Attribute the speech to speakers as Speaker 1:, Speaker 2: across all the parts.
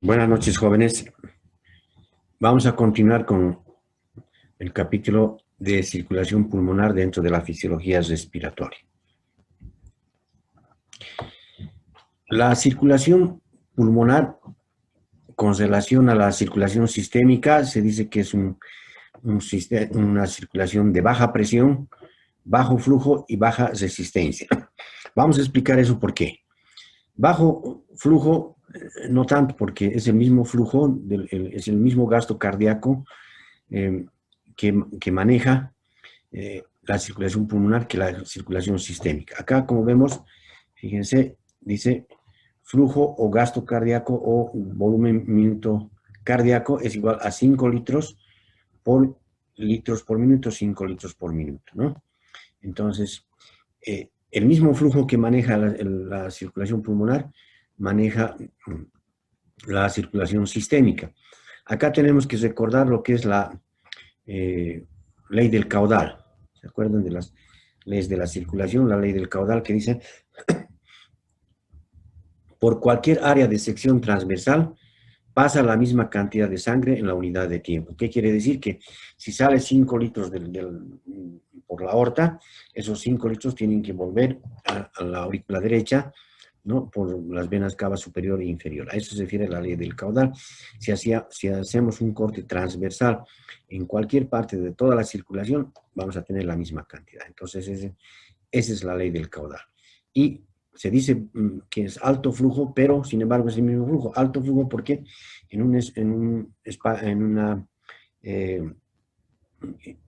Speaker 1: Buenas noches, jóvenes. Vamos a continuar con el capítulo de circulación pulmonar dentro de la fisiología respiratoria. La circulación pulmonar con relación a la circulación sistémica se dice que es una circulación de baja presión, bajo flujo y baja resistencia. Vamos a explicar eso por qué. Bajo flujo, no tanto porque es el mismo flujo, es el mismo gasto cardíaco que maneja la circulación pulmonar que la circulación sistémica. Acá, como vemos, fíjense, dice flujo o gasto cardíaco o volumen minuto cardíaco es igual a 5 litros por minuto, 5 litros por minuto, ¿no? Entonces, el mismo flujo que maneja la circulación pulmonar, maneja la circulación sistémica. Acá tenemos que recordar lo que es la ley del caudal. ¿Se acuerdan de las leyes de la circulación? La ley del caudal que dice, por cualquier área de sección transversal pasa la misma cantidad de sangre en la unidad de tiempo. ¿Qué quiere decir? Que si sale 5 litros por la aorta, esos 5 litros tienen que volver a la aurícula derecha, ¿no? Por las venas cava superior e inferior. A eso se refiere la ley del caudal. Si hacemos un corte transversal en cualquier parte de toda la circulación, vamos a tener la misma cantidad. Entonces, esa es la ley del caudal. Y se dice que es alto flujo, pero sin embargo es el mismo flujo. Alto flujo porque eh,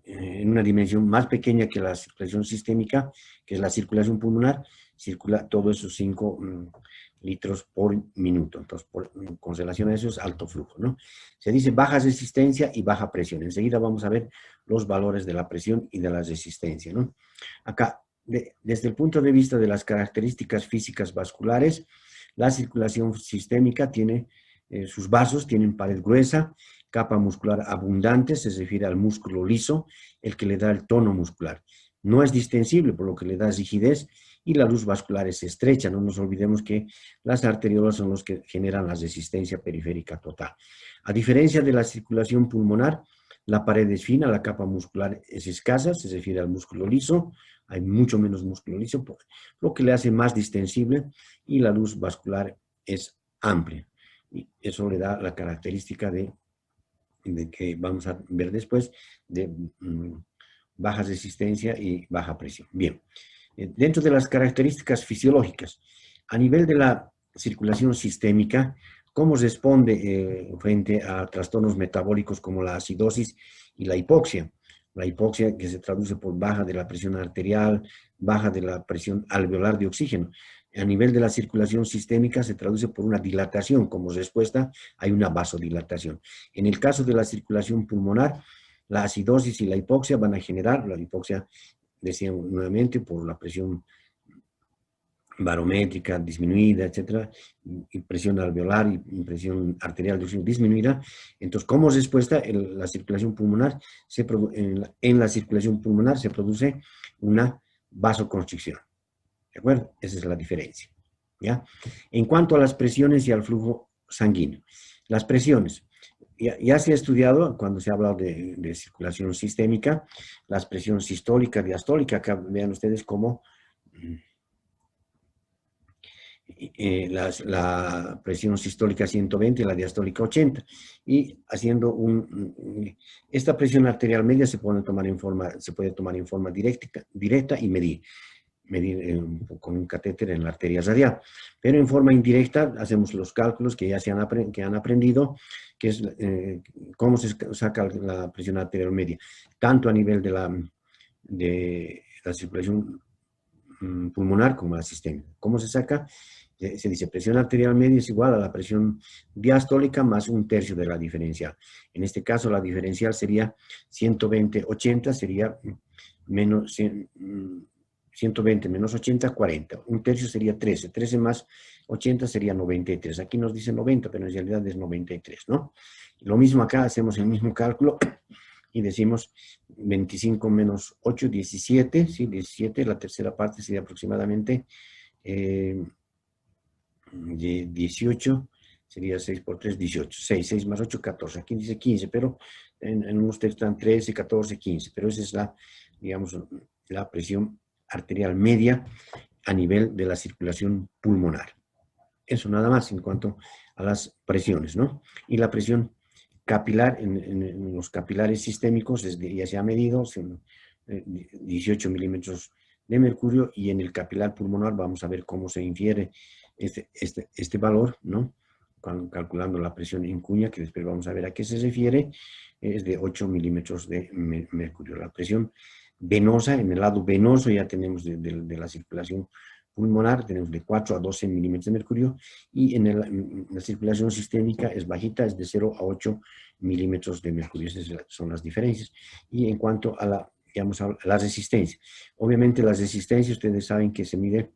Speaker 1: en una dimensión más pequeña que la circulación sistémica, que es la circulación pulmonar, circula todos esos 5 litros por minuto. Entonces, con relación a eso es alto flujo, ¿no? Se dice baja resistencia y baja presión. Enseguida vamos a ver los valores de la presión y de la resistencia, ¿no? Acá, desde el punto de vista de las características físicas vasculares, la circulación sistémica tiene sus vasos, tienen pared gruesa, capa muscular abundante, se refiere al músculo liso, el que le da el tono muscular. No es distensible, por lo que le da rigidez, y la luz vascular es estrecha. No nos olvidemos que las arteriolas son los que generan la resistencia periférica total. A diferencia de la circulación pulmonar, la pared es fina, la capa muscular es escasa, se refiere al músculo liso, hay mucho menos músculo liso, lo que le hace más distensible, y la luz vascular es amplia. Y eso le da la característica de que vamos a ver después, de baja resistencia y baja presión. Bien, dentro de las características fisiológicas, a nivel de la circulación sistémica, ¿cómo responde frente a trastornos metabólicos como la acidosis y la hipoxia? La hipoxia, que se traduce por baja de la presión arterial, baja de la presión alveolar de oxígeno. A nivel de la circulación sistémica se traduce por una dilatación. Como respuesta hay una vasodilatación. En el caso de la circulación pulmonar, la acidosis y la hipoxia van a generar, la hipoxia, decía nuevamente, por la presión barométrica disminuida, etcétera, y presión alveolar y presión arterial disminuida. Entonces, como respuesta, en la circulación pulmonar se produce una vasoconstricción. ¿De acuerdo? Esa es la diferencia. ¿Ya? En cuanto a las presiones y al flujo sanguíneo. Las presiones. Ya se ha estudiado, cuando se ha hablado de circulación sistémica, las presiones sistólica, diastólica. Acá vean ustedes cómo la presión sistólica 120 y la diastólica 80. Y haciendo esta presión arterial media se puede tomar en forma directa y medir con un catéter en la arteria radial. Pero en forma indirecta hacemos los cálculos que ya que han aprendido, que es cómo se saca la presión arterial media, tanto a nivel de la circulación pulmonar como la sistémica. ¿Cómo se saca? Se dice presión arterial media es igual a la presión diastólica más un tercio de la diferencial. En este caso la diferencial sería 120/80, sería menos 120 menos 80, 40. Un tercio sería 13. 13 más 80 sería 93. Aquí nos dice 90, pero en realidad es 93, ¿no? Lo mismo acá, hacemos el mismo cálculo y decimos 25 menos 8, 17. Sí, 17. La tercera parte sería aproximadamente 18. sería 6 por 3, 18. 6 más 8, 14. Aquí dice 15, pero en unos textos están 13, 14, 15. Pero esa es la, digamos, la presión arterial media a nivel de la circulación pulmonar. Eso nada más en cuanto a las presiones, ¿no? Y la presión capilar en los capilares sistémicos ya se ha medido, son 18 milímetros de mercurio, y en el capilar pulmonar vamos a ver cómo se infiere este valor, ¿no? Calculando la presión en cuña, que después vamos a ver a qué se refiere, es de 8 milímetros de mercurio. La presión venosa, en el lado venoso ya tenemos de la circulación pulmonar, tenemos de 4 a 12 milímetros de mercurio, y en la circulación sistémica es bajita, es de 0 a 8 milímetros de mercurio. Esas son las diferencias. Y en cuanto a la, digamos, a la resistencia, obviamente la resistencia, ustedes saben que se mide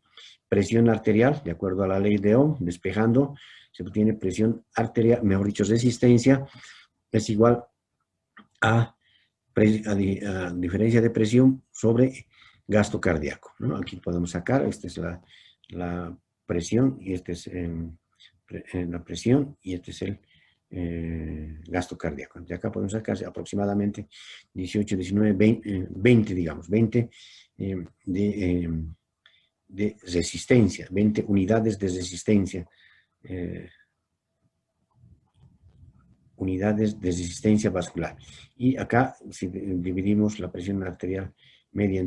Speaker 1: presión arterial, de acuerdo a la ley de Ohm, despejando, se obtiene presión arterial, mejor dicho, resistencia, es igual a diferencia de presión sobre gasto cardíaco, ¿no? Aquí podemos sacar, esta es la presión, y esta es la presión, y este es el gasto cardíaco. De acá podemos sacar aproximadamente 18, 19, 20 digamos, 20 de resistencia, 20 unidades de resistencia, unidades de resistencia vascular. Y acá, si dividimos la presión arterial media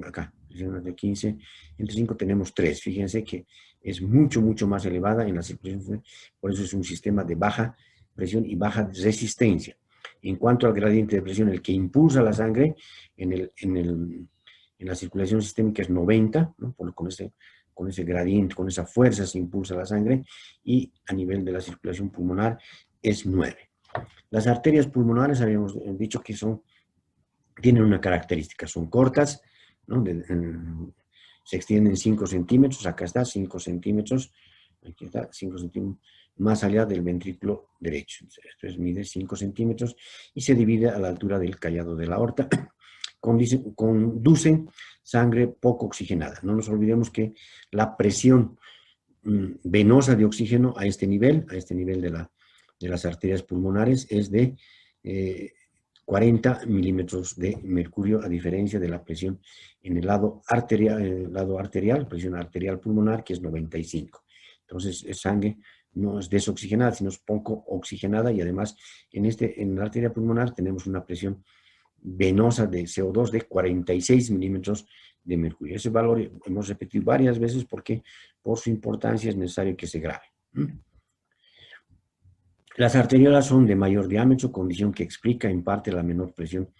Speaker 1: acá, presión de 15, entre 5 tenemos 3. Fíjense que es mucho, mucho más elevada en la circulación, por eso es un sistema de baja presión y baja resistencia. En cuanto al gradiente de presión, el que impulsa la sangre en la circulación sistémica es 90, ¿no? Con ese gradiente, con esa fuerza se impulsa la sangre, y a nivel de la circulación pulmonar es 9. Las arterias pulmonares habíamos dicho que tienen una característica, son cortas, ¿no? Se extienden 5 centímetros, acá está, 5 centímetros, aquí está, 5 centímetros, más allá del ventrículo derecho. Esto mide 5 centímetros y se divide a la altura del callado de la aorta. Conducen sangre poco oxigenada. No nos olvidemos que la presión venosa de oxígeno a este nivel de las arterias pulmonares es de 40 milímetros de mercurio, a diferencia de la presión en el lado arterial, presión arterial pulmonar, que es 95. Entonces, sangre no es desoxigenada, sino es poco oxigenada, y además en la arteria pulmonar tenemos una presión venosa de CO2 de 46 milímetros de mercurio. Ese valor hemos repetido varias veces porque por su importancia es necesario que se grabe. Las arteriolas son de mayor diámetro, condición que explica en parte la menor presión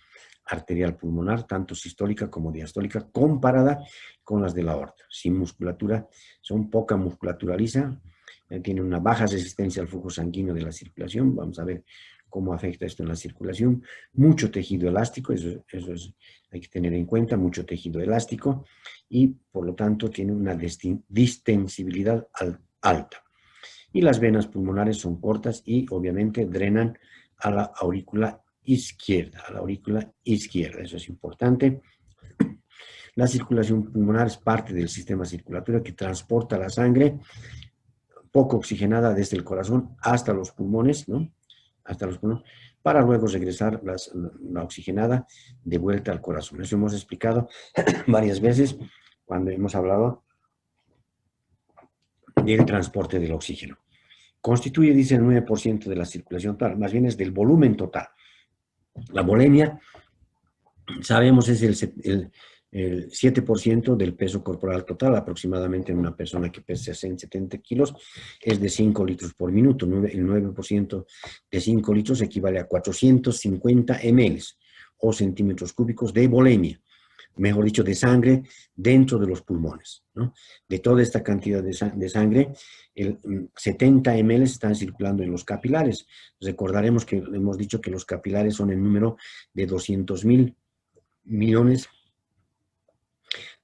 Speaker 1: arterial pulmonar, tanto sistólica como diastólica, comparada con las de la aorta. Sin musculatura, son poca musculatura lisa, tienen una baja resistencia al flujo sanguíneo de la circulación. Vamos a ver cómo afecta esto en la circulación. Mucho tejido elástico, hay que tener en cuenta, mucho tejido elástico, y por lo tanto tiene una distensibilidad alta. Y las venas pulmonares son cortas y obviamente drenan a la aurícula izquierda, eso es importante. La circulación pulmonar es parte del sistema circulatorio que transporta la sangre poco oxigenada desde el corazón hasta los pulmones, ¿no? Hasta los pulmones, para luego regresar la oxigenada de vuelta al corazón. Eso hemos explicado varias veces cuando hemos hablado del transporte del oxígeno. Constituye, dice, el 9% de la circulación total, más bien es del volumen total. La volemia, sabemos, es el 7% del peso corporal total, aproximadamente en una persona que pesa 70 kilos, es de 5 litros por minuto. El 9% de 5 litros equivale a 450 ml o centímetros cúbicos de volemia, mejor dicho, de sangre dentro de los pulmones, ¿no? De toda esta cantidad de sangre, el 70 ml están circulando en los capilares. Recordaremos que hemos dicho que los capilares son el número de 200.000 millones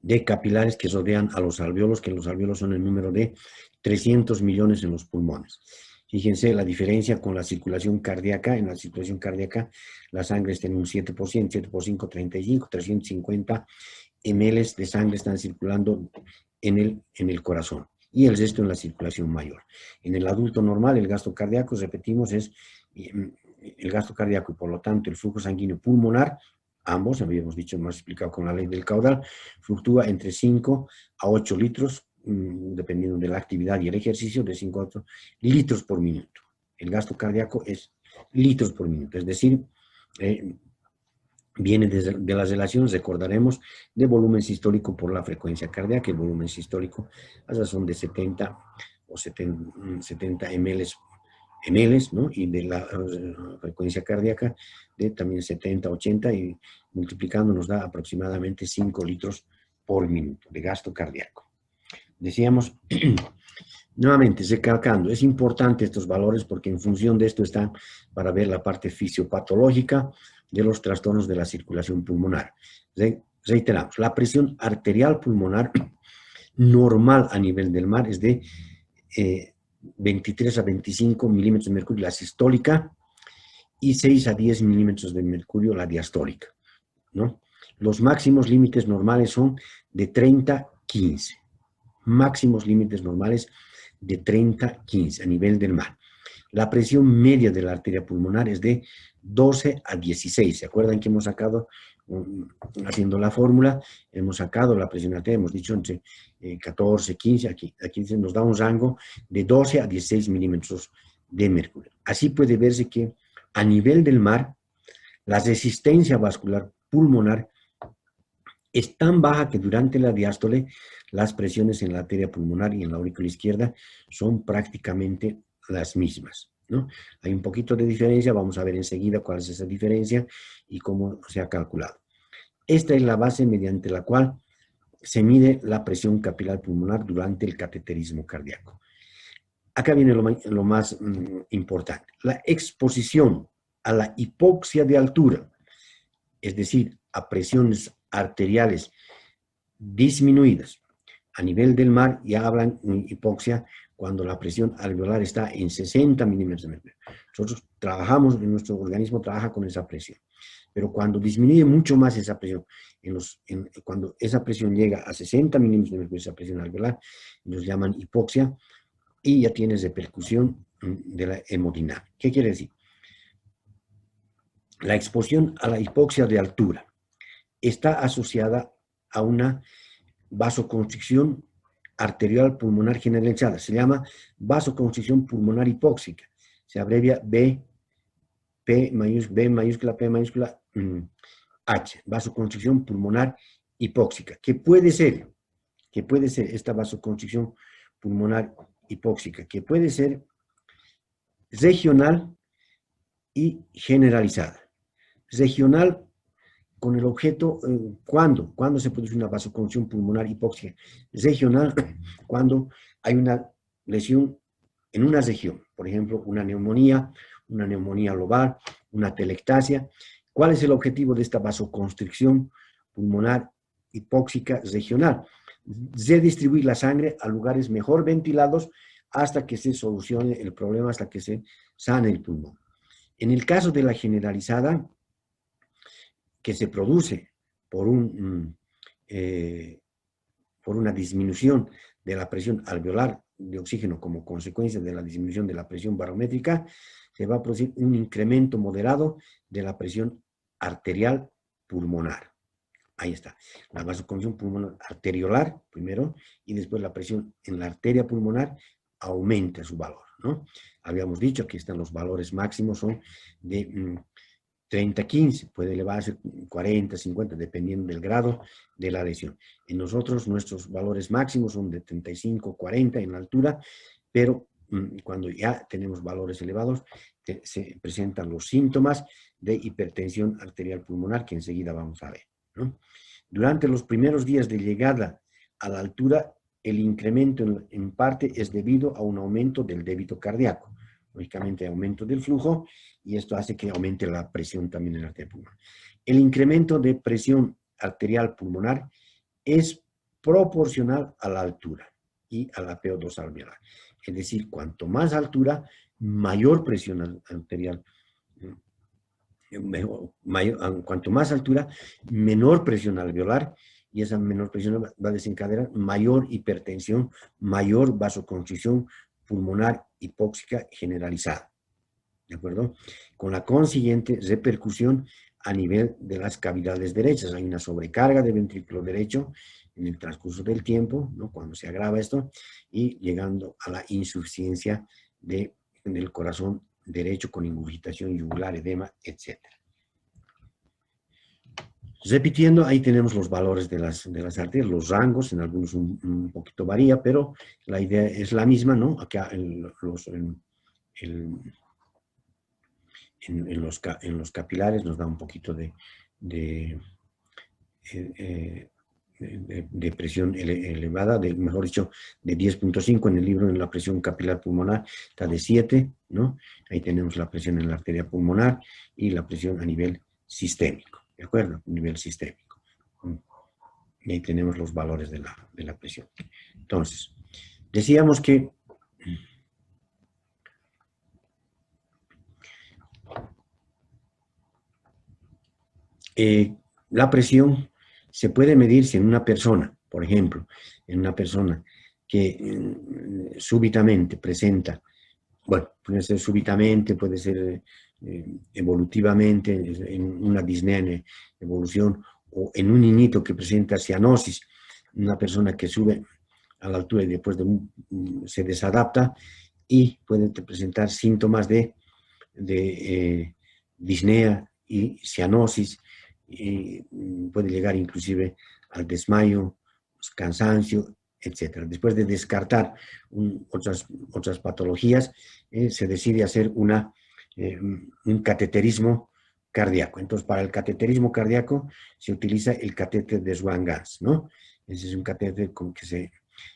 Speaker 1: de capilares que rodean a los alvéolos, que los alvéolos son el número de 300 millones en los pulmones. Fíjense la diferencia con la circulación cardíaca. En la circulación cardíaca la sangre está en un 7%, 7 por 5, 35, 350 ml de sangre están circulando en el corazón. y el resto en la circulación mayor. En el adulto normal, el gasto cardíaco, repetimos, es el gasto cardíaco y por lo tanto el flujo sanguíneo pulmonar, ambos, habíamos dicho, hemos explicado con la ley del caudal, fluctúa entre 5 a 8 litros, dependiendo de la actividad y el ejercicio, de 5 a 8 litros por minuto. El gasto cardíaco es litros por minuto, es decir, viene de las relaciones, recordaremos, de volumen sistólico por la frecuencia cardíaca. El volumen sistólico, esas son de 70 o 70 ml, ¿no? Y de la frecuencia cardíaca de también 70, 80, y multiplicando nos da aproximadamente 5 litros por minuto de gasto cardíaco. Decíamos, nuevamente, recalcando, es importante estos valores porque en función de esto están para ver la parte fisiopatológica de los trastornos de la circulación pulmonar. Reiteramos, la presión arterial pulmonar normal a nivel del mar es de 23 a 25 milímetros de mercurio la sistólica y 6 a 10 milímetros de mercurio la diastólica, ¿no? Los máximos límites normales son de 30 a 15. Máximos límites normales de 30 a 15 a nivel del mar. La presión media de la arteria pulmonar es de 12 a 16. ¿Se acuerdan que hemos sacado, haciendo la fórmula, hemos sacado la presión arterial, hemos dicho entre 14, 15, aquí nos da un rango de 12 a 16 milímetros de mercurio. Así puede verse que a nivel del mar, la resistencia vascular pulmonar es tan baja que durante la diástole las presiones en la arteria pulmonar y en la aurícula izquierda son prácticamente las mismas, ¿no? Hay un poquito de diferencia, vamos a ver enseguida cuál es esa diferencia y cómo se ha calculado. Esta es la base mediante la cual se mide la presión capilar pulmonar durante el cateterismo cardíaco. Acá viene lo más importante. La exposición a la hipoxia de altura, es decir, a presiones arteriales disminuidas a nivel del mar, ya hablan de hipoxia cuando la presión alveolar está en 60 milímetros de mercurio. Nosotros trabajamos, nuestro organismo trabaja con esa presión, pero cuando disminuye mucho más esa presión, cuando esa presión llega a 60 milímetros de mercurio, esa presión alveolar, nos llaman hipoxia y ya tienes repercusión de la hemodinamia. ¿Qué quiere decir? La exposición a la hipoxia de altura está asociada a una vasoconstricción arterial pulmonar generalizada. Se llama vasoconstricción pulmonar hipóxica. Se abrevia B mayúscula, P mayúscula, H. Vasoconstricción pulmonar hipóxica. ¿Qué puede ser esta vasoconstricción pulmonar hipóxica? Que puede ser regional y generalizada. Regional con el objeto, ¿cuándo se produce una vasoconstricción pulmonar hipóxica? Regional, cuando hay una lesión en una región, por ejemplo, una neumonía lobar, una telectasia. ¿Cuál es el objetivo de esta vasoconstricción pulmonar hipóxica regional? Redistribuir la sangre a lugares mejor ventilados hasta que se solucione el problema, hasta que se sane el pulmón. En el caso de la generalizada, que se produce por una disminución de la presión alveolar de oxígeno como consecuencia de la disminución de la presión barométrica, se va a producir un incremento moderado de la presión arterial pulmonar. Ahí está, la vasoconstricción pulmonar arteriolar primero y después la presión en la arteria pulmonar aumenta su valor, ¿no? Habíamos dicho que están los valores máximos, son de 30, 15, puede elevarse 40, 50, dependiendo del grado de la lesión. En nosotros, nuestros valores máximos son de 35, 40 en la altura, pero cuando ya tenemos valores elevados, se presentan los síntomas de hipertensión arterial pulmonar, que enseguida vamos a ver, ¿no? Durante los primeros días de llegada a la altura, el incremento en parte es debido a un aumento del débito cardíaco. Lógicamente, aumento del flujo, y esto hace que aumente la presión también en la arteria pulmonar. El incremento de presión arterial pulmonar es proporcional a la altura y a la PO2 alveolar. Es decir, cuanto más altura, mayor presión arterial. Cuanto más altura, menor presión alveolar, y esa menor presión va a desencadenar mayor hipertensión, mayor vasoconstricción pulmonar hipóxica generalizada, ¿de acuerdo? Con la consiguiente repercusión a nivel de las cavidades derechas. Hay una sobrecarga del ventrículo derecho en el transcurso del tiempo, ¿no? Cuando se agrava esto, y llegando a la insuficiencia del corazón derecho con ingurgitación yugular, edema, etc. Repitiendo, ahí tenemos los valores de las arterias, los rangos, en algunos un poquito varía, pero la idea es la misma, ¿no? Acá en los capilares nos da un poquito de presión elevada, mejor dicho, de 10.5. En el libro, en la presión capilar pulmonar, está de 7, ¿no? Ahí tenemos la presión en la arteria pulmonar y la presión a nivel sistémico, ¿de acuerdo? Nivel sistémico. Y ahí tenemos los valores de la presión. Entonces, decíamos que la presión se puede medir si en una persona, por ejemplo, en una persona que súbitamente presenta, bueno, puede ser súbitamente, puede ser evolutivamente, en una disnea en evolución, o en un niñito que presenta cianosis, una persona que sube a la altura y después se desadapta y puede presentar síntomas de disnea y cianosis, y puede llegar inclusive al desmayo, cansancio, etc. Después de descartar otras patologías, se decide hacer un cateterismo cardíaco. Entonces, para el cateterismo cardíaco se utiliza el catéter de Swan-Ganz, ¿no? Ese es un catéter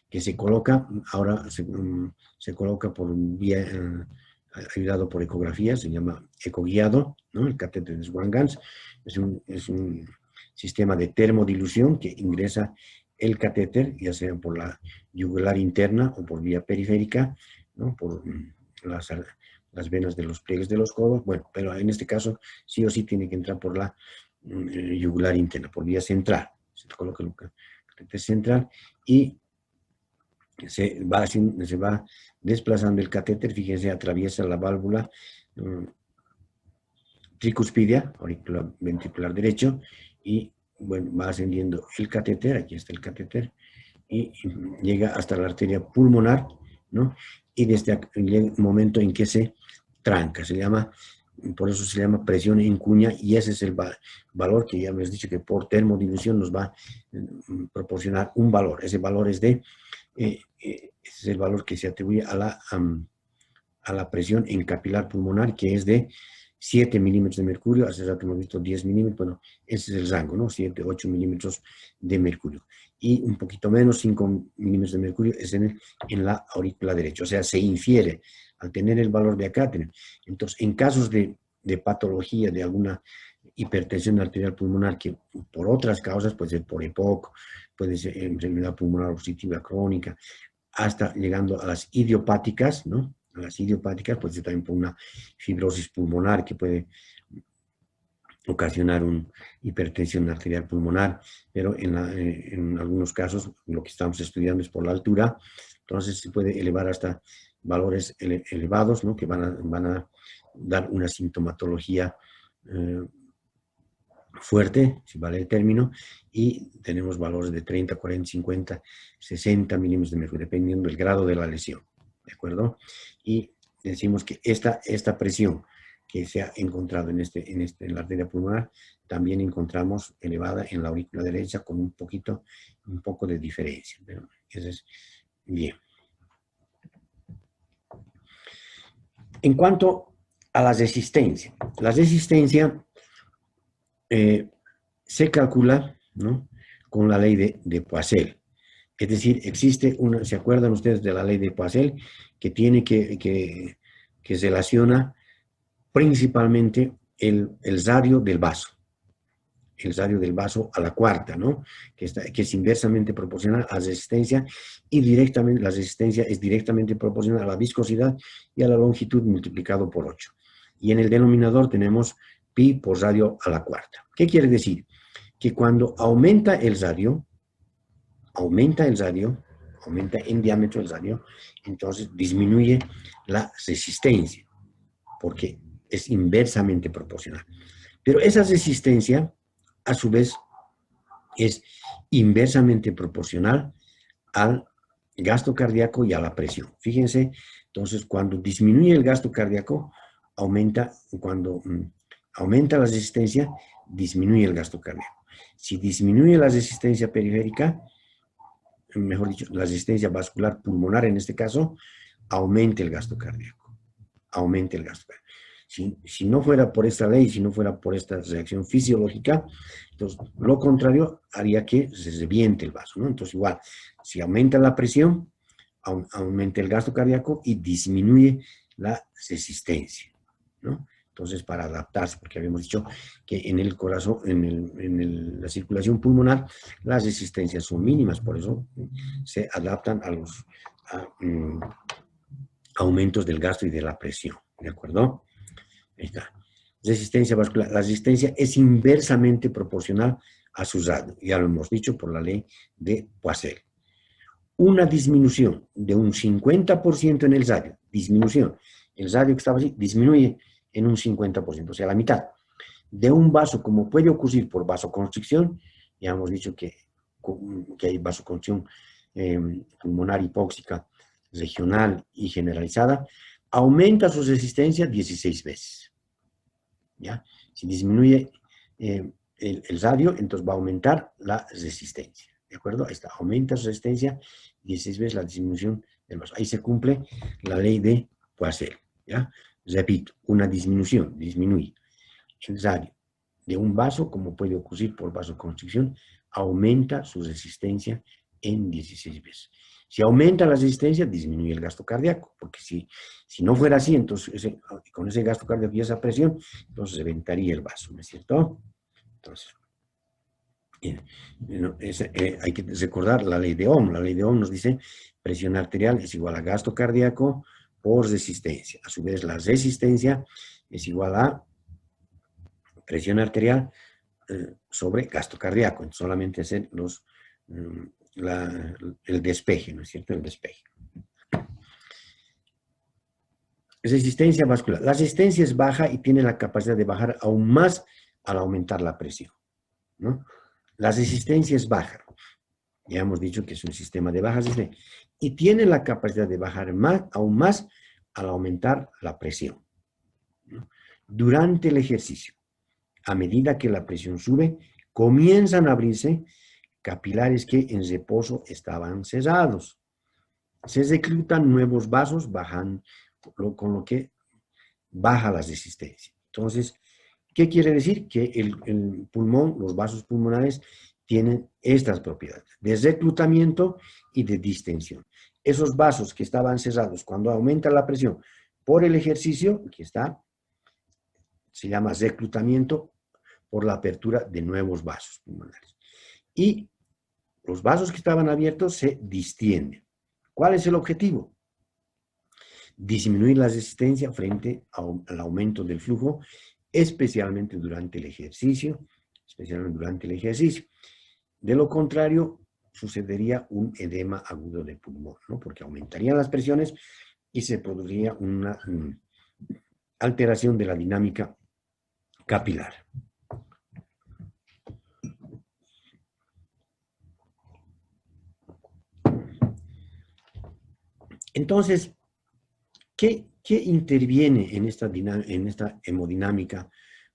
Speaker 1: que se coloca, ahora se coloca por vía, ayudado por ecografía, se llama ecoguiado, ¿no? El catéter de Swan-Ganz es un sistema de termodilución que ingresa el catéter, ya sea por la yugular interna o por vía periférica, ¿no? Por las venas de los pliegues de los codos, bueno, pero en este caso sí o sí tiene que entrar por la yugular interna, por vía central. Se coloca el catéter central y se va desplazando el catéter, fíjense, atraviesa la válvula tricuspidia, auricular ventricular derecho, y bueno, va ascendiendo el catéter, aquí está el catéter, y llega hasta la arteria pulmonar, ¿no? Y desde el momento en que se tranca, por eso se llama presión en cuña, y ese es el valor que ya me has dicho que por termodilución nos va a proporcionar un valor. Ese valor es ese es el valor que se atribuye a la presión en capilar pulmonar, que es de 7 milímetros de mercurio. Hace rato hemos visto 10 milímetros, bueno, ese es el rango, ¿no? 7, 8 milímetros de mercurio. Y un poquito menos, 5 milímetros de mercurio, es en la aurícula derecha. O sea, se infiere, al tener el valor de acá. Entonces, en casos de patología, de alguna hipertensión arterial pulmonar, que por otras causas, puede ser por EPOC, puede ser enfermedad pulmonar obstructiva crónica, hasta llegando a las idiopáticas, ¿no? A las idiopáticas, pues también por una fibrosis pulmonar que puede ocasionar una hipertensión arterial pulmonar, pero en algunos casos lo que estamos estudiando es por la altura, entonces se puede elevar hasta valores elevados, ¿no? Que van a dar una sintomatología fuerte, si vale el término, y tenemos valores de 30, 40, 50, 60 milímetros de mercurio, dependiendo del grado de la lesión, ¿de acuerdo? Y decimos que esta presión que se ha encontrado en la arteria pulmonar, también encontramos elevada en la aurícula derecha con un poco de diferencia, pero eso es bien. En cuanto a la resistencia se calcula, ¿no? Con la ley de Poiseuille. Es decir, existe ¿se acuerdan ustedes de la ley de Poiseuille? Que tiene que relaciona principalmente el radio del vaso. El radio del vaso a la cuarta, ¿no? Que es inversamente proporcional a la resistencia, y la resistencia es directamente proporcional a la viscosidad y a la longitud multiplicado por 8. Y en el denominador tenemos pi por radio a la cuarta. ¿Qué quiere decir? que cuando aumenta el radio, aumenta en diámetro el radio, entonces disminuye la resistencia, porque es inversamente proporcional. Pero esa resistencia, a su vez, es inversamente proporcional al gasto cardíaco y a la presión. Fíjense, entonces, cuando disminuye el gasto cardíaco, cuando aumenta la resistencia, disminuye el gasto cardíaco. Si disminuye la resistencia periférica, mejor dicho, la resistencia vascular pulmonar en este caso, aumenta el gasto cardíaco. Aumenta el gasto cardíaco. Si no fuera por esta ley, si no fuera por esta reacción fisiológica, entonces lo contrario haría que se reviente el vaso, ¿no? Entonces igual, si aumenta la presión, aumenta el gasto cardíaco y disminuye la resistencia, ¿no? Entonces, para adaptarse, porque habíamos dicho que en el corazón, la circulación pulmonar, las resistencias son mínimas, por eso se adaptan a los aumentos del gasto y de la presión, ¿de acuerdo? Ahí está. Resistencia vascular. La resistencia es inversamente proporcional a su radio, ya lo hemos dicho por la ley de Poiseuille. Una disminución de un 50% en el radio, el radio que estaba así, disminuye en un 50%, o sea, la mitad. De un vaso, como puede ocurrir por vasoconstricción, ya hemos dicho que hay vasoconstricción pulmonar hipóxica regional y generalizada, aumenta su resistencia 16 veces. ¿Ya? Si disminuye el radio, entonces va a aumentar la resistencia. ¿De acuerdo? Ahí está, aumenta su resistencia 16 veces la disminución del vaso. Ahí se cumple la ley de Poiseuille. ¿Ya? Repito, una disminución, disminuye el radio de un vaso, como puede ocurrir por vasoconstricción, aumenta su resistencia en 16 veces. Si aumenta la resistencia, disminuye el gasto cardíaco, porque si no fuera así, entonces con ese gasto cardíaco y esa presión, entonces reventaría el vaso, ¿no es cierto? Entonces, hay que recordar la ley de Ohm. La ley de Ohm nos dice presión arterial es igual a gasto cardíaco por resistencia. A su vez, la resistencia es igual a presión arterial sobre gasto cardíaco. Solamente hacer el despeje, ¿no es cierto? El despeje. Resistencia vascular. La resistencia es baja y tiene la capacidad de bajar aún más al aumentar la presión, ¿no? La resistencia es baja. Ya hemos dicho que es un sistema de baja resistencia. Y tiene la capacidad de bajar aún más al aumentar la presión, ¿no? Durante el ejercicio, a medida que la presión sube, comienzan a abrirse capilares que en reposo estaban cerrados. Se reclutan nuevos vasos, con lo que baja la resistencia. Entonces, ¿qué quiere decir? Que el pulmón, los vasos pulmonares, tienen estas propiedades de reclutamiento y de distensión. Esos vasos que estaban cerrados cuando aumenta la presión por el ejercicio, aquí está, se llama reclutamiento por la apertura de nuevos vasos pulmonares. Y los vasos que estaban abiertos se distienden. ¿Cuál es el objetivo? Disminuir la resistencia frente al aumento del flujo, especialmente durante el ejercicio. De lo contrario, sucedería un edema agudo de pulmón, ¿no? Porque aumentarían las presiones y se produciría una alteración de la dinámica capilar. Entonces, ¿qué interviene en esta hemodinámica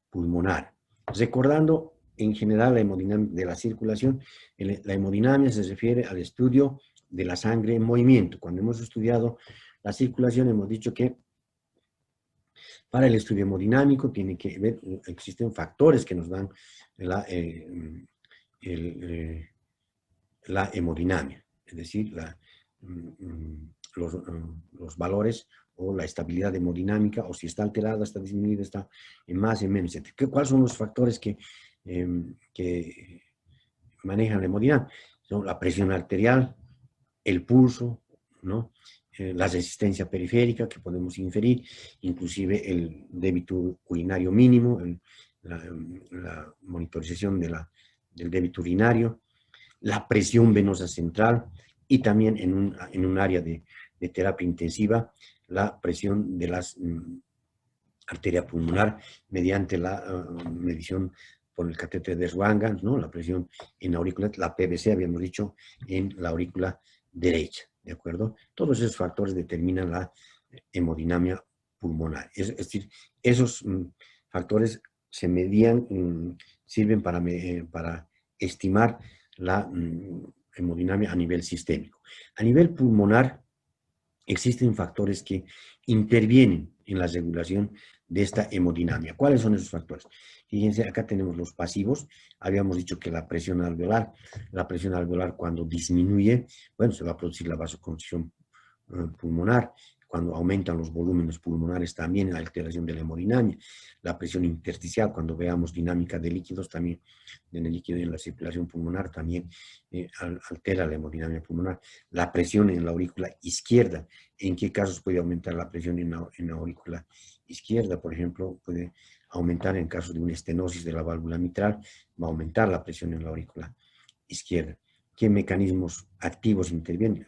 Speaker 1: pulmonar? Recordando en general la hemodinámica de la circulación, la hemodinamia se refiere al estudio de la sangre en movimiento. Cuando hemos estudiado la circulación hemos dicho que para el estudio hemodinámico tiene que ver, existen factores que nos dan la hemodinamia, es decir, los valores o la estabilidad hemodinámica, o si está alterada, está disminuida, está en más, en menos, etc. ¿Cuáles son los factores que manejan la hemodinámica? Son la presión arterial, el pulso, ¿no? La resistencia periférica que podemos inferir, inclusive el débito urinario mínimo, la monitorización de del débito urinario, la presión venosa central y también en un área de terapia intensiva, la presión de las arteria pulmonar mediante la medición por el catéter de Swangan, ¿no? La presión en la aurícula, la PVC, habíamos dicho, en la aurícula derecha, ¿de acuerdo? Todos esos factores determinan la hemodinamia pulmonar. Es decir, esos factores se medían, sirven para estimar la hemodinamia a nivel sistémico. A nivel pulmonar, existen factores que intervienen en la regulación de esta hemodinamia. ¿Cuáles son esos factores? Fíjense, acá tenemos los pasivos. Habíamos dicho que la presión alveolar cuando disminuye, bueno, se va a producir la vasoconstricción pulmonar. Cuando aumentan los volúmenes pulmonares también, la alteración de la hemodinamia. La presión intersticial, cuando veamos dinámica de líquidos, también en el líquido y en la circulación pulmonar, también altera la hemodinamia pulmonar. La presión en la aurícula izquierda, ¿en qué casos puede aumentar la presión en la aurícula izquierda? Por ejemplo, puede aumentar en casos de una estenosis de la válvula mitral, va a aumentar la presión en la aurícula izquierda. ¿Qué mecanismos activos intervienen?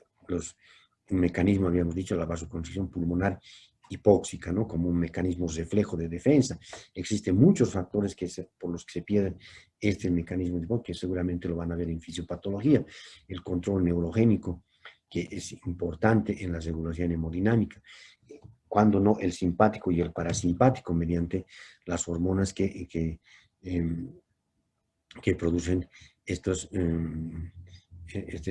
Speaker 1: Un mecanismo, habíamos dicho, la vasoconstricción pulmonar hipóxica, ¿no? Como un mecanismo reflejo de defensa. Existen muchos factores por los que se pierde este mecanismo, que seguramente lo van a ver en fisiopatología. El control neurogénico, que es importante en la regulación hemodinámica. Cuando no, el simpático y el parasimpático, mediante las hormonas que producen este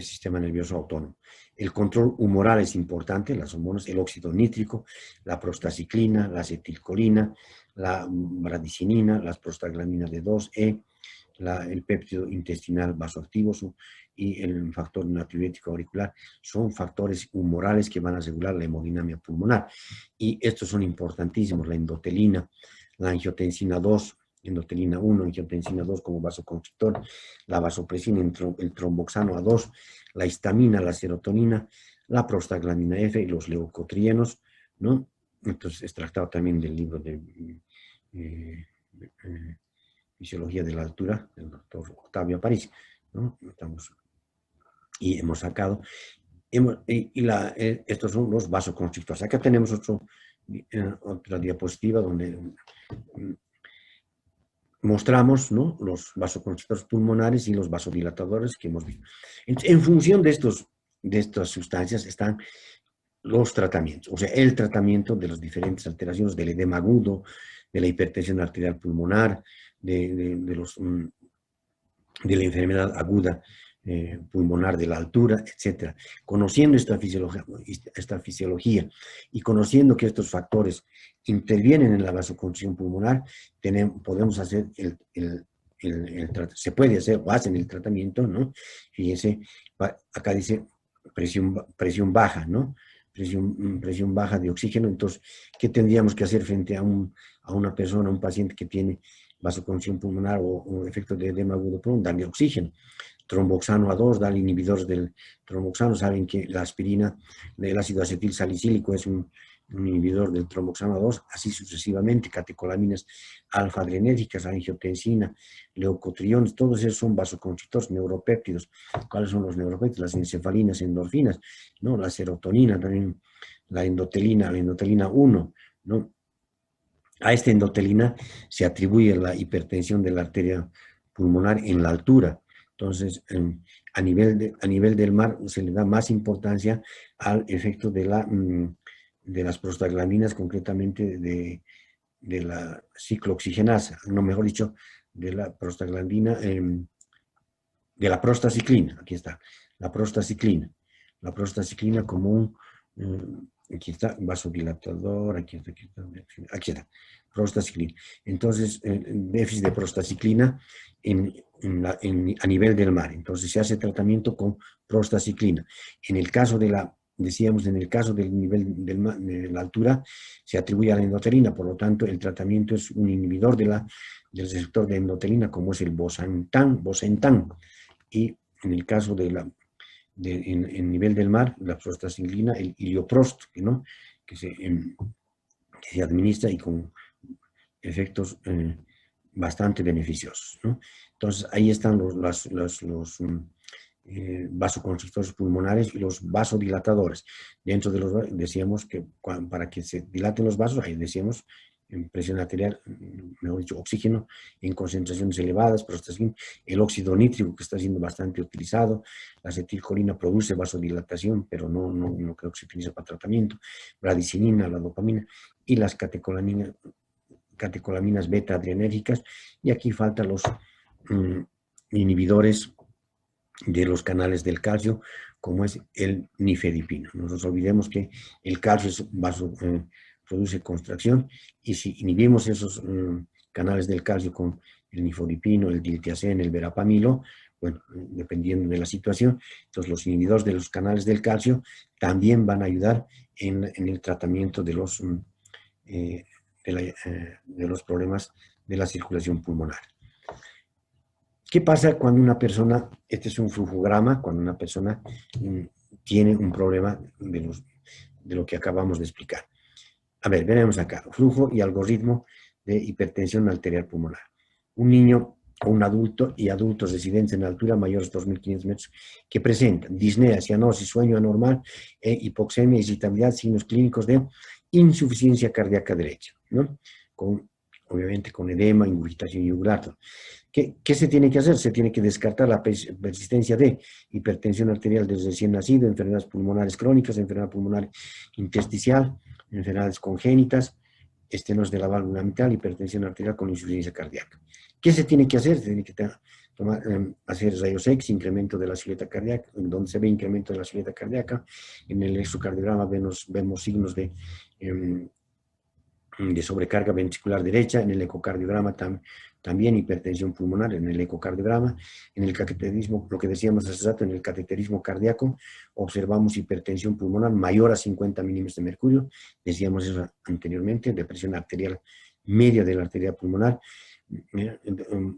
Speaker 1: sistema nervioso autónomo. El control humoral es importante, las hormonas, el óxido nítrico, la prostaciclina, la acetilcolina, la bradicinina, las prostaglandinas de 2E, el péptido intestinal vasoactivo y el factor natriurético auricular son factores humorales que van a regular la hemodinamia pulmonar. Y estos son importantísimos, la endotelina, la angiotensina 2, endotelina 1, angiotensina 2 como vasoconstrictor, la vasopresina, el tromboxano A2, la histamina, la serotonina, la prostaglandina F y los leucotrienos, ¿no? Entonces, es tratado también del libro de Fisiología de la Altura, del doctor Octavio Aparici, ¿no? Y hemos sacado, estos son los vasoconstrictores. Acá tenemos otra diapositiva donde mostramos, ¿no?, los vasoconstrictores pulmonares y los vasodilatadores que hemos visto. En función de estas sustancias están los tratamientos, o sea, el tratamiento de las diferentes alteraciones del edema agudo, de la hipertensión arterial pulmonar, de la enfermedad aguda pulmonar de la altura, etc. Conociendo esta fisiología y conociendo que estos factores intervienen en la vasoconstricción pulmonar, podemos hacer se puede hacer o hacen el tratamiento, ¿no? Fíjense, acá dice presión baja, ¿no? Presión baja de oxígeno. Entonces, ¿qué tendríamos que hacer frente a una persona, a un paciente que tiene vasoconstricción pulmonar o efecto de edema agudo pulmonar? Darle oxígeno. Tromboxano A2, darle inhibidores del tromboxano. Saben que la aspirina del ácido acetil salicílico es un inhibidor del tromboxano A2, así sucesivamente, catecolaminas alfa-adrenérgicas, angiotensina, leucotriones, todos esos son vasoconstrictores, neuropéptidos. ¿Cuáles son los neuropéptidos? Las encefalinas, endorfinas, ¿no? La serotonina, también la endotelina 1, ¿no? A esta endotelina se atribuye la hipertensión de la arteria pulmonar en la altura. Entonces, a nivel del mar se le da más importancia al efecto de las prostaglandinas, concretamente de la ciclooxigenasa, no, mejor dicho, de la prostaglandina, de la prostaciclina, aquí está, la prostaciclina como aquí está, vasodilatador, aquí está, prostaciclina. Entonces, déficit de prostaciclina a nivel del mar. Entonces, se hace tratamiento con prostaciclina. En el caso decíamos, en el caso del nivel de la altura, se atribuye a la endotelina, por lo tanto, el tratamiento es un inhibidor del receptor de endotelina, como es el bosentan. Y en el caso en nivel del mar, la prostaciclina, el ilioprost, ¿no?, que se administra y con efectos bastante beneficiosos, ¿no? Entonces, ahí están los vasoconstrictores pulmonares y los vasodilatadores. Dentro de los, decíamos que para que se dilaten los vasos, ahí decíamos, en presión arterial, mejor dicho, oxígeno en concentraciones elevadas, prostacyclina, el óxido nítrico que está siendo bastante utilizado, la acetilcolina produce vasodilatación, pero no creo que se utilice para tratamiento, bradicinina, la dopamina y las catecolaminas beta-adrenérgicas, y aquí faltan los inhibidores de los canales del calcio, como es el nifedipino. No nos olvidemos que el calcio produce contracción, y si inhibimos esos canales del calcio con el nifedipino, el diltiazem, el verapamilo, bueno, dependiendo de la situación, entonces los inhibidores de los canales del calcio también van a ayudar en el tratamiento de los problemas de la circulación pulmonar. ¿Qué pasa cuando una persona, este es un flujograma, cuando una persona tiene un problema de lo que acabamos de explicar? A ver, veremos acá, flujo y algoritmo de hipertensión arterial pulmonar. Un niño o un adulto y adultos residentes en altura mayores de 2.500 metros que presentan disnea, cianosis, sueño anormal, hipoxemia, irritabilidad, signos clínicos de insuficiencia cardíaca derecha, ¿no? Obviamente con edema, ingurgitación yugular. ¿Qué se tiene que hacer? Se tiene que descartar la persistencia de hipertensión arterial desde recién nacido, enfermedades pulmonares crónicas, enfermedad pulmonar intersticial, enfermedades congénitas, estenosis de la válvula mitral, hipertensión arterial con insuficiencia cardíaca. ¿Qué se tiene que hacer? Se tiene que hacer rayos X, incremento de la silueta cardíaca, donde se ve incremento de la silueta cardíaca. En el electrocardiograma vemos signos de sobrecarga ventricular derecha, en el ecocardiograma también hipertensión pulmonar, en el ecocardiograma, en el cateterismo, lo que decíamos hace rato, en el cateterismo cardíaco, observamos hipertensión pulmonar mayor a 50 milímetros de mercurio, decíamos eso anteriormente, depresión arterial media de la arteria pulmonar,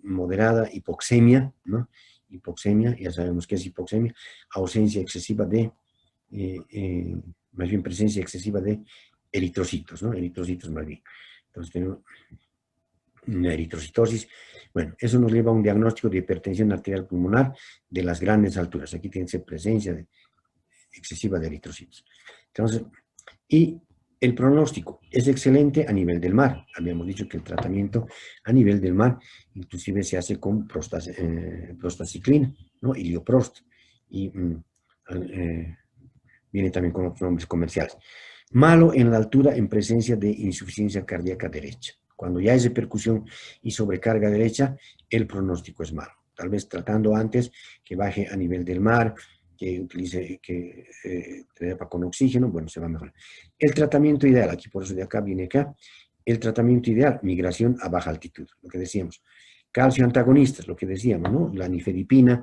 Speaker 1: moderada, hipoxemia, ¿no? Hipoxemia, ya sabemos qué es hipoxemia, ausencia excesiva de, más bien presencia excesiva de eritrocitos, ¿no? Eritrocitos más bien. Entonces tenemos una eritrocitosis. Bueno, eso nos lleva a un diagnóstico de hipertensión arterial pulmonar de las grandes alturas. Aquí tiene que ser presencia excesiva de eritrocitos. Entonces, y el pronóstico es excelente a nivel del mar. Habíamos dicho que el tratamiento a nivel del mar inclusive se hace con prostacyclina, ¿no? Ilioprost. Y viene también con otros nombres comerciales. Malo en la altura en presencia de insuficiencia cardíaca derecha. Cuando ya hay repercusión y sobrecarga derecha, el pronóstico es malo. Tal vez tratando antes que baje a nivel del mar, que utilice terapia con oxígeno, bueno, se va a mejorar. El tratamiento ideal, aquí por eso de acá viene acá, el tratamiento ideal, migración a baja altitud, lo que decíamos. Calcio antagonistas, lo que decíamos, ¿no? La nifedipina,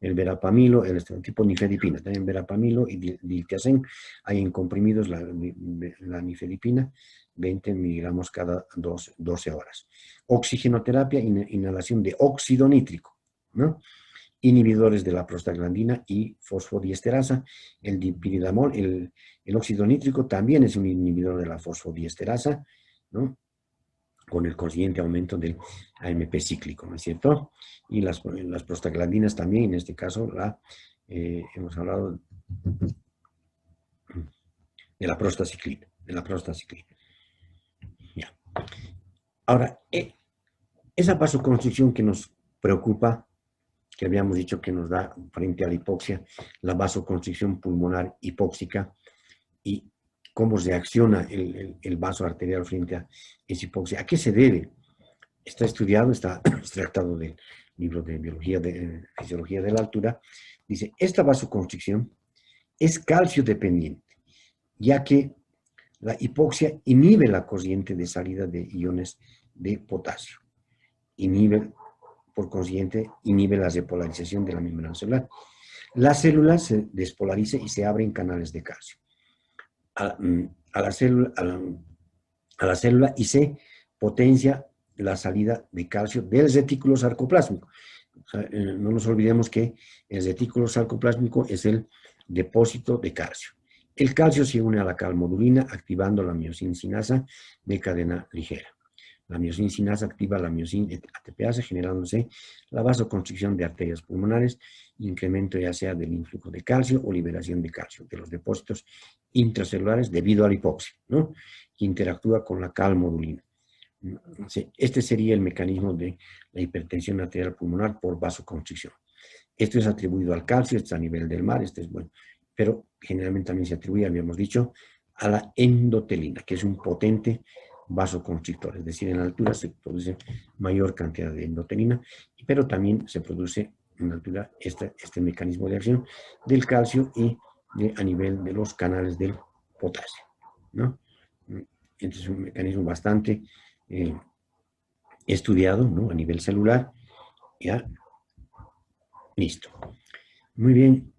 Speaker 1: el verapamilo, el tipo nifedipina, también verapamilo y diltiazem, hay en comprimidos la nifedipina, 20 miligramos cada 12 horas. Oxigenoterapia, inhalación de óxido nítrico, ¿no? Inhibidores de la prostaglandina y fosfodiesterasa, el dipiridamol, el óxido nítrico también es un inhibidor de la fosfodiesterasa, ¿no? Con el consiguiente aumento del AMP cíclico, ¿no es cierto? Y las prostaglandinas también, en este caso, hemos hablado de la prostaciclina, Ya. Ahora, esa vasoconstricción que nos preocupa, que habíamos dicho que nos da frente a la hipoxia, la vasoconstricción pulmonar hipóxica, y cómo reacciona el vaso arterial frente a esa hipoxia. ¿A qué se debe? Está estudiado, está extractado del libro de Fisiología de la Altura. Dice, esta vasoconstricción es calcio dependiente, ya que la hipoxia inhibe la corriente de salida de iones de potasio. Por consiguiente, inhibe la repolarización de la membrana celular. La célula se despolariza y se abren canales de calcio a la célula y se potencia la salida de calcio del retículo sarcoplásmico. O sea, no nos olvidemos que el retículo sarcoplásmico es el depósito de calcio. El calcio se une a la calmodulina activando la miosincinasa de cadena ligera. La miosina sinasa activa la miosina ATPase, generándose la vasoconstricción de arterias pulmonares, incremento ya sea del influjo de calcio o liberación de calcio de los depósitos intracelulares debido a la hipoxia, ¿no? Que interactúa con la calmodulina. Este sería el mecanismo de la hipertensión arterial pulmonar por vasoconstricción. Esto es atribuido al calcio, esto es a nivel del mar, este es bueno, pero generalmente también se atribuye, habíamos dicho, a la endotelina, que es un potente vasoconstrictor, es decir, en altura se produce mayor cantidad de endotelina, pero también se produce en altura este mecanismo de acción del calcio y a nivel de los canales del potasio, ¿no? Este es un mecanismo bastante estudiado, ¿no? A nivel celular, ya, listo. Muy bien,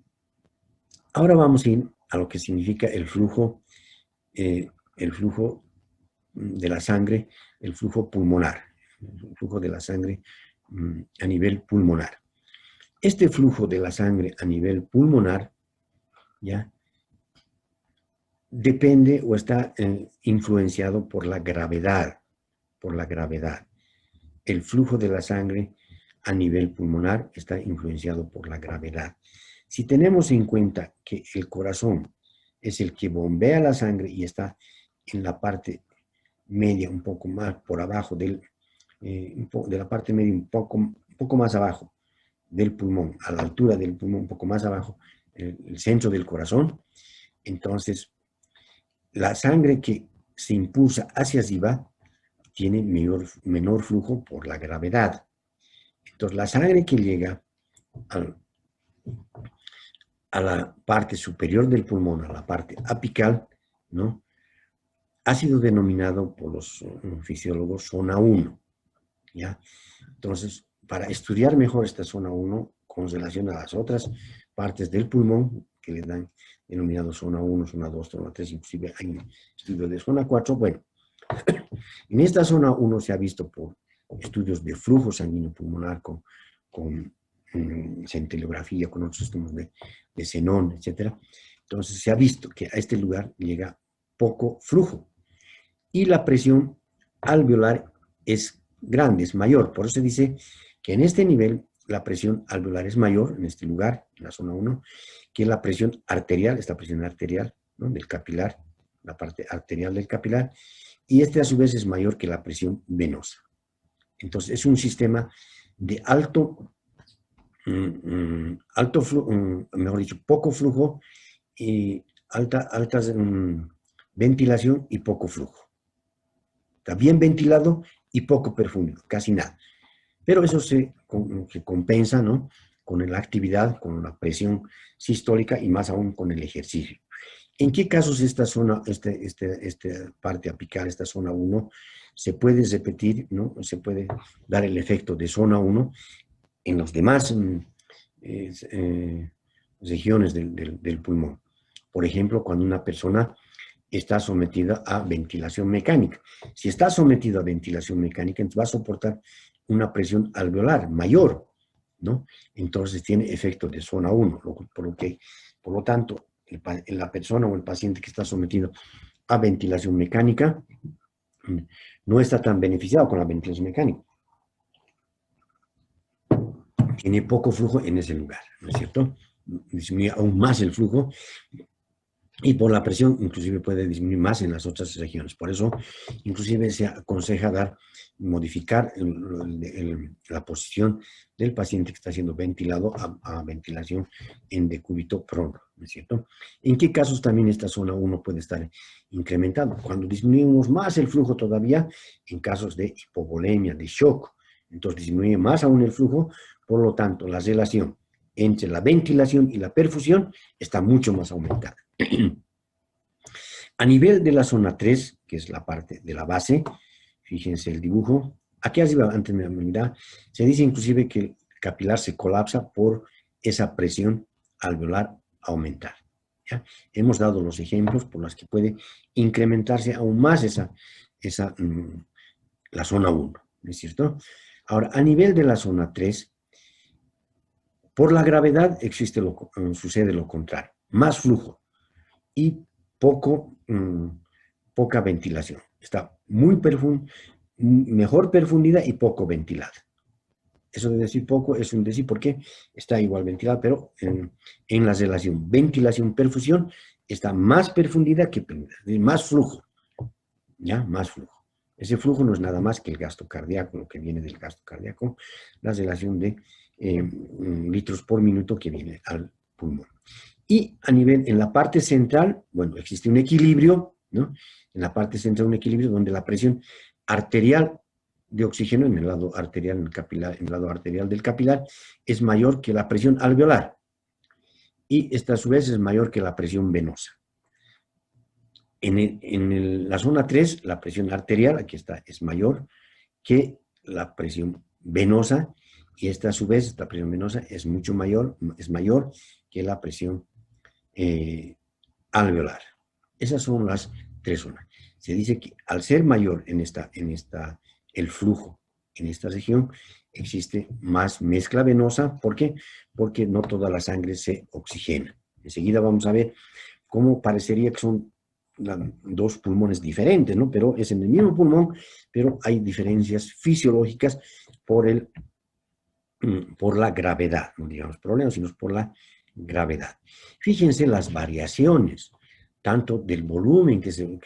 Speaker 1: ahora vamos a ir a lo que significa el flujo de la sangre, el flujo pulmonar, el flujo de la sangre a nivel pulmonar. Este flujo de la sangre a nivel pulmonar, ¿ya? Depende o está influenciado por la gravedad, El flujo de la sangre a nivel pulmonar está influenciado por la gravedad. Si tenemos en cuenta que el corazón es el que bombea la sangre y está en la parte media, un poco más por abajo de la parte media, un poco más abajo del pulmón, a la altura del pulmón, un poco más abajo, el centro del corazón, entonces la sangre que se impulsa hacia arriba tiene menor flujo por la gravedad. Entonces la sangre que llega a la parte superior del pulmón, a la parte apical, ¿no? Ha sido denominado por los fisiólogos zona 1, ¿ya? Entonces, para estudiar mejor esta zona 1 con relación a las otras partes del pulmón, que le dan denominado zona 1, zona 2, zona 3, inclusive hay un estudio de zona 4, bueno, en esta zona 1 se ha visto por estudios de flujo sanguíneo pulmonar con centelografía, con otros estudios de xenón, etc. Entonces se ha visto que a este lugar llega poco flujo y la presión alveolar es grande, es mayor. Por eso se dice que en este nivel la presión alveolar es mayor, en este lugar, en la zona 1, que la presión arterial, esta presión arterial, ¿no? Del capilar, la parte arterial del capilar, y este a su vez es mayor que la presión venosa. Entonces es un sistema de mejor dicho, poco flujo y alta ventilación y poco flujo. Está bien ventilado y poco perfundido, casi nada. Pero eso se compensa, ¿no? Con la actividad, con la presión sistólica y más aún con el ejercicio. ¿En qué casos esta zona, esta parte apical, esta zona 1, se puede repetir, ¿no? Se puede dar el efecto de zona 1 en los demás regiones del pulmón? Por ejemplo, cuando una persona está sometida a ventilación mecánica. Si está sometido a ventilación mecánica, entonces va a soportar una presión alveolar mayor, ¿no? Entonces tiene efecto de zona 1, por lo tanto, la persona o el paciente que está sometido a ventilación mecánica no está tan beneficiado con la ventilación mecánica. Tiene poco flujo en ese lugar, ¿no es cierto? Disminuye aún más el flujo y por la presión inclusive puede disminuir más en las otras regiones. Por eso inclusive se aconseja modificar la posición del paciente que está siendo ventilado a ventilación en decúbito prono, ¿no es cierto? ¿En qué casos también esta zona 1 puede estar incrementando? Cuando disminuimos más el flujo todavía, en casos de hipovolemia, de shock, entonces disminuye más aún el flujo, por lo tanto la relación entre la ventilación y la perfusión está mucho más aumentada. A nivel de la zona 3, que es la parte de la base, fíjense el dibujo, aquí arriba, antes de mirar, se dice inclusive que el capilar se colapsa por esa presión alveolar aumentar. ¿Ya? Hemos dado los ejemplos por los que puede incrementarse aún más la zona 1, ¿no es cierto? Ahora, a nivel de la zona 3, por la gravedad sucede lo contrario, más flujo y poca ventilación. Está muy mejor perfundida y poco ventilada. Eso de decir poco es un decir porque está igual ventilada, pero en la relación ventilación-perfusión está más perfundida que más flujo, ¿ya? Más flujo. Ese flujo no es nada más que el gasto cardíaco, lo que viene del gasto cardíaco, la relación de litros por minuto que viene al pulmón. Y a nivel, en la parte central, bueno, existe un equilibrio, ¿no? En la parte central un equilibrio donde la presión arterial de oxígeno en el lado arterial, en el capilar, en el lado arterial del capilar, es mayor que la presión alveolar. Y esta a su vez es mayor que la presión venosa. La zona 3, la presión arterial, aquí está, es mayor que la presión venosa, y esta a su vez, esta presión venosa es mucho mayor, es mayor que la presión alveolar. Esas son las tres zonas. Se dice que al ser mayor el flujo en esta región, existe más mezcla venosa. ¿Por qué? Porque no toda la sangre se oxigena. Enseguida vamos a ver cómo parecería que son dos pulmones diferentes, ¿no? Pero es en el mismo pulmón, pero hay diferencias fisiológicas por la gravedad, no digamos problemas, sino por la gravedad. Fíjense las variaciones, tanto del volumen que se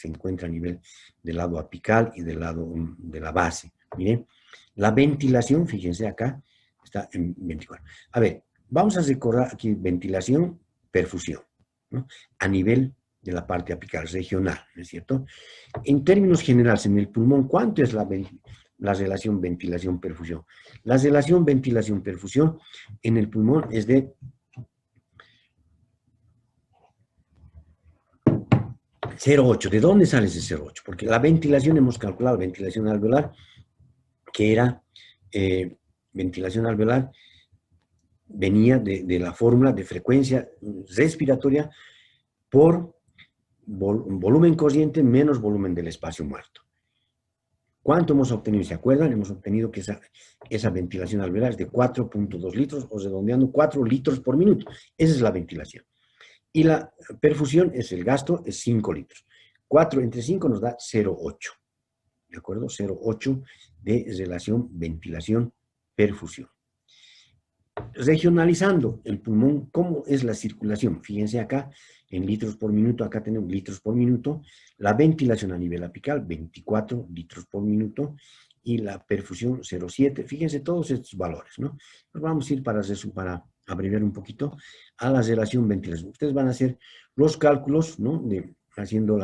Speaker 1: encuentra a nivel del lado apical y del lado de la base. Miren, la ventilación, fíjense acá, está en 24. A ver, vamos a recordar aquí ventilación, perfusión, ¿no? A nivel de la parte apical regional, ¿no es cierto? En términos generales, en el pulmón, ¿cuánto es la relación ventilación-perfusión? La relación ventilación-perfusión en el pulmón es de 0,8. ¿De dónde sale ese 0,8? Porque la ventilación, hemos calculado ventilación alveolar, que era ventilación alveolar, venía de la fórmula de frecuencia respiratoria por volumen corriente menos volumen del espacio muerto. ¿Cuánto hemos obtenido? ¿Se acuerdan? Hemos obtenido que esa ventilación alveolar es de 4.2 litros, o redondeando 4 litros por minuto. Esa es la ventilación. Y la perfusión es el gasto, es 5 litros. 4 entre 5 nos da 0,8. ¿De acuerdo? 0,8 de relación ventilación-perfusión. Regionalizando el pulmón, ¿cómo es la circulación? Fíjense acá, en litros por minuto, acá tenemos litros por minuto, la ventilación a nivel apical, 24 litros por minuto, y la perfusión, 0,7. Fíjense todos estos valores, ¿no? Nos vamos a ir para abreviar un poquito a la relación ventilación. Ustedes van a hacer los cálculos, ¿no? Haciendo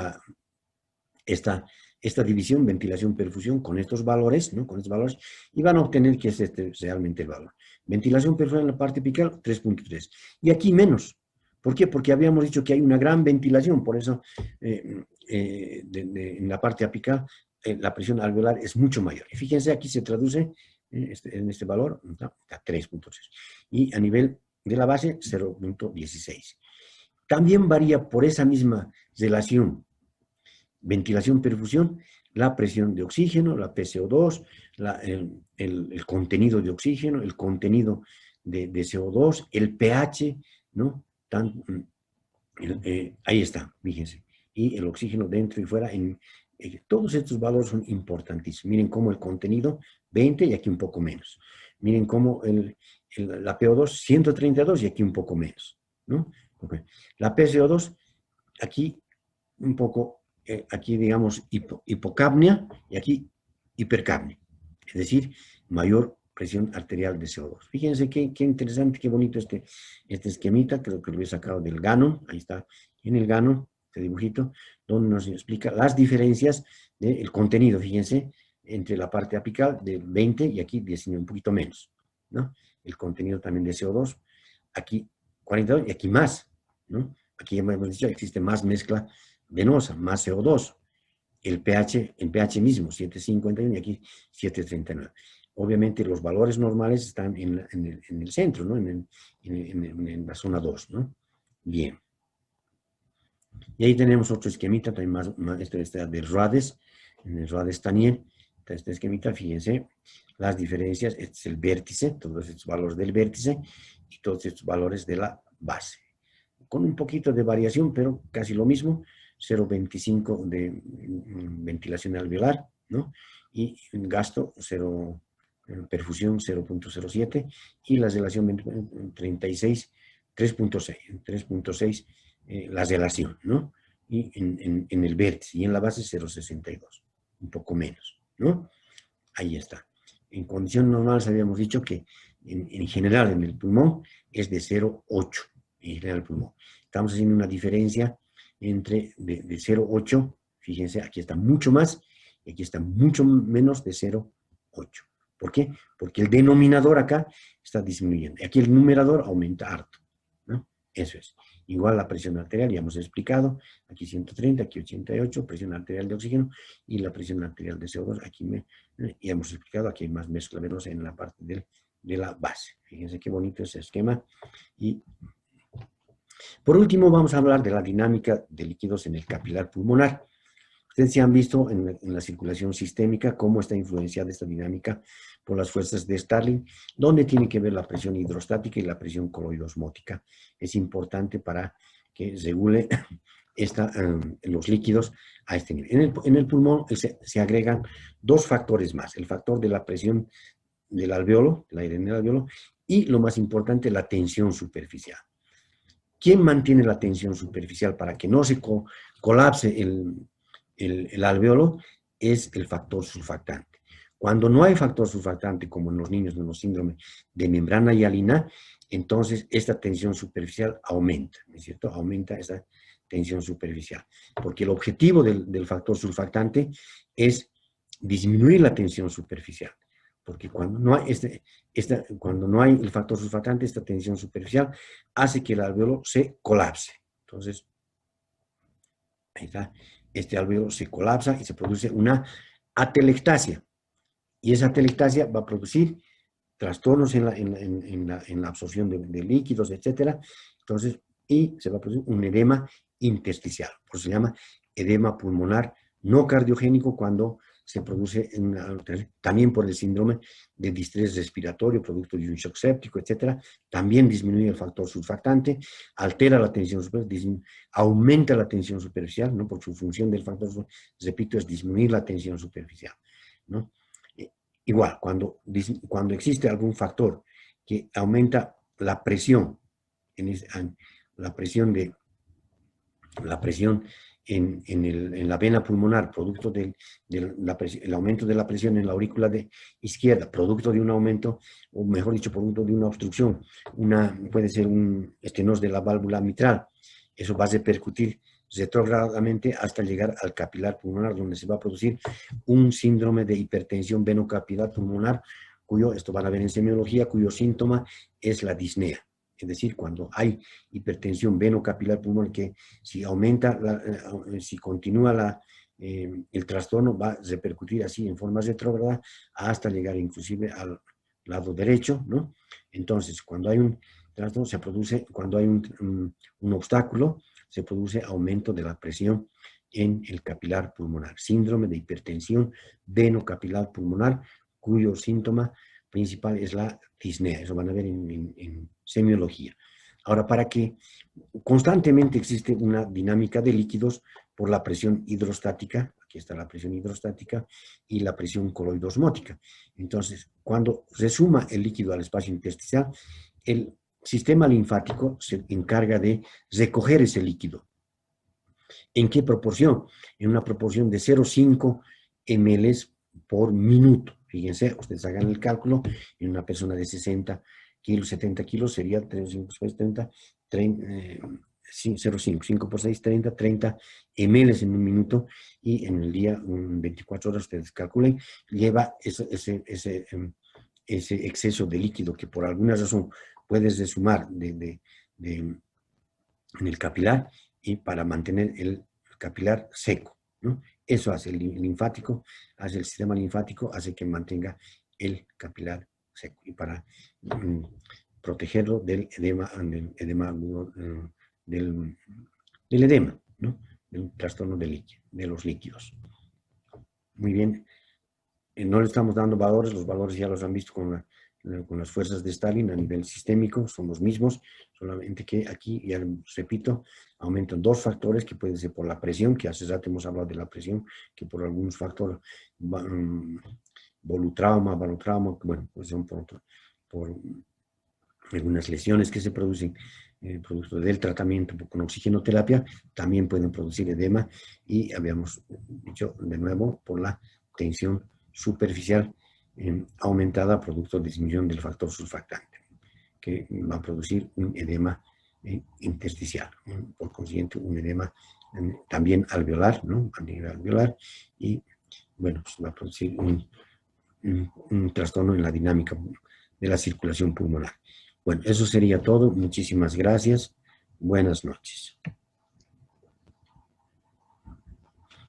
Speaker 1: esta división, ventilación-perfusión, con estos valores, ¿no? Con estos valores, y van a obtener que es realmente el valor. Ventilación-perfusión en la parte apical, 3.3. Y aquí menos. ¿Por qué? Porque habíamos dicho que hay una gran ventilación, por eso en la parte apical la presión alveolar es mucho mayor. Y fíjense, aquí se traduce en este valor, a 3.3. Y a nivel de la base, 0.16. También varía por esa misma relación ventilación-perfusión, la presión de oxígeno, la PCO2, el contenido de oxígeno, el contenido de CO2, el pH, ¿no? Ahí está, fíjense. Y el oxígeno dentro y fuera. Todos estos valores son importantísimos. Miren cómo el contenido, 20 y aquí un poco menos. Miren cómo la PO2, 132 y aquí un poco menos, ¿no? Okay. La PCO2, aquí un poco, aquí digamos hipocapnia y aquí hipercapnia, es decir, mayor presión arterial de CO2. Fíjense qué interesante, qué bonito este esquemita, creo que lo he sacado del Ganon, ahí está, en el Ganon, este dibujito, donde nos explica las diferencias del contenido, fíjense, entre la parte apical de 20 y aquí 19, un poquito menos, ¿no? El contenido también de CO2, aquí 42 y aquí más, ¿no? Aquí ya hemos dicho, existe más mezcla venosa, más CO2. El pH mismo, 7,51 y aquí 7,39. Obviamente los valores normales están en el centro, ¿no? En la zona 2, ¿no? Bien. Y ahí tenemos otro esquemita, también este del RADES, en el RADES Taniel. Este esquemita, fíjense, las diferencias, este es el vértice, todos estos valores del vértice y todos estos valores de la base. Con un poquito de variación, pero casi lo mismo, 0,25 de ventilación alveolar, ¿no? Y gasto 0, perfusión 0.07 y la relación 36, 3.6, 3.6 la relación, ¿no? Y en el vértice y en la base 0.62, un poco menos, ¿no? Ahí está. En condiciones normales habíamos dicho que en general en el pulmón es de 0.8, en general el pulmón. Estamos haciendo una diferencia entre de 0.8, fíjense, aquí está mucho más, y aquí está mucho menos de 0.8. ¿Por qué? Porque el denominador acá está disminuyendo. Aquí el numerador aumenta harto, ¿no? Eso es. Igual la presión arterial, ya hemos explicado, aquí 130, aquí 88, presión arterial de oxígeno, y la presión arterial de CO2, aquí ya hemos explicado, aquí hay más mezcla venosa en la parte de la base. Fíjense qué bonito ese esquema. Y por último vamos a hablar de la dinámica de líquidos en el capilar pulmonar. Ustedes ya han visto en la circulación sistémica cómo está influenciada esta dinámica por las fuerzas de Starling, donde tiene que ver la presión hidrostática y la presión coloidosmótica. Es importante para que regule los líquidos a este nivel. En el pulmón se agregan dos factores más, el factor de la presión del alveolo, el aire en el alveolo, y lo más importante, la tensión superficial. ¿Quién mantiene la tensión superficial para que no se colapse el alveolo? Es el factor surfactante. Cuando no hay factor surfactante, como en los niños en los síndromes de membrana hialina, entonces esta tensión superficial aumenta, ¿no es cierto? Aumenta esa tensión superficial. Porque el objetivo del factor surfactante es disminuir la tensión superficial. Porque cuando no hay, cuando no hay el factor surfactante, esta tensión superficial hace que el alveolo se colapse. Entonces, ahí está, este alveolo se colapsa y se produce una atelectasia. Y esa atelectasia va a producir trastornos en la absorción de líquidos, etc. Entonces, y se va a producir un edema intersticial. Por eso se llama edema pulmonar no cardiogénico cuando se produce también por el síndrome de distrés respiratorio, producto de un shock séptico, etc. También disminuye el factor surfactante, altera la tensión superficial, aumenta la tensión superficial, ¿no? Porque su función del factor, repito, es disminuir la tensión superficial, ¿no? Igual, cuando existe algún factor que aumenta la presión, la presión en la vena pulmonar, producto del el aumento de la presión en la aurícula izquierda, producto de un aumento, o mejor dicho, producto de una obstrucción, puede ser un estenosis de la válvula mitral, eso va a repercutir retrógradamente hasta llegar al capilar pulmonar, donde se va a producir un síndrome de hipertensión venocapilar pulmonar, esto van a ver en semiología, cuyo síntoma es la disnea. Es decir, cuando hay hipertensión venocapilar pulmonar, que si aumenta, si continúa el trastorno, va a repercutir así en forma retrógrada hasta llegar inclusive al lado derecho, ¿no? Entonces, cuando hay un trastorno, se produce, cuando hay un obstáculo, se produce aumento de la presión en el capilar pulmonar. Síndrome de hipertensión venocapilar pulmonar, cuyo síntoma principal es la disnea. Eso van a ver en semiología. Ahora, para que constantemente existe una dinámica de líquidos por la presión hidrostática, aquí está la presión hidrostática, y la presión coloidosmótica. Entonces, cuando se suma el líquido al espacio intersticial, el sistema linfático se encarga de recoger ese líquido. ¿En qué proporción? En una proporción de 0,5 ml por minuto. Fíjense, ustedes hagan el cálculo, en una persona de 60 kilos, 70 kilos, sería 0,5, 5 por 6, 30 ml en un minuto, y en el día, 24 horas, ustedes calculen, lleva ese exceso de líquido que por alguna razón puedes sumar en el capilar, y para mantener el capilar seco, ¿no? Eso hace el linfático, hace el sistema linfático, hace que mantenga el capilar seco, y para protegerlo del edema, del edema, ¿no? Del trastorno de los líquidos. Muy bien. No le estamos dando valores, los valores ya los han visto con con las fuerzas de Stalin a nivel sistémico, son los mismos, solamente que aquí, ya repito, aumentan dos factores que pueden ser por la presión, que hace rato hemos hablado de la presión, que por algunos factores, volutrauma, bueno, pues son por algunas lesiones que se producen producto del tratamiento con oxigenoterapia, también pueden producir edema y habíamos dicho de nuevo por la tensión superficial aumentada producto de disminución del factor surfactante, que va a producir un edema intersticial, por consiguiente un edema también alveolar, ¿no? A nivel alveolar, y bueno, pues va a producir un trastorno en la dinámica de la circulación pulmonar. Bueno, eso sería todo. Muchísimas gracias. Buenas noches.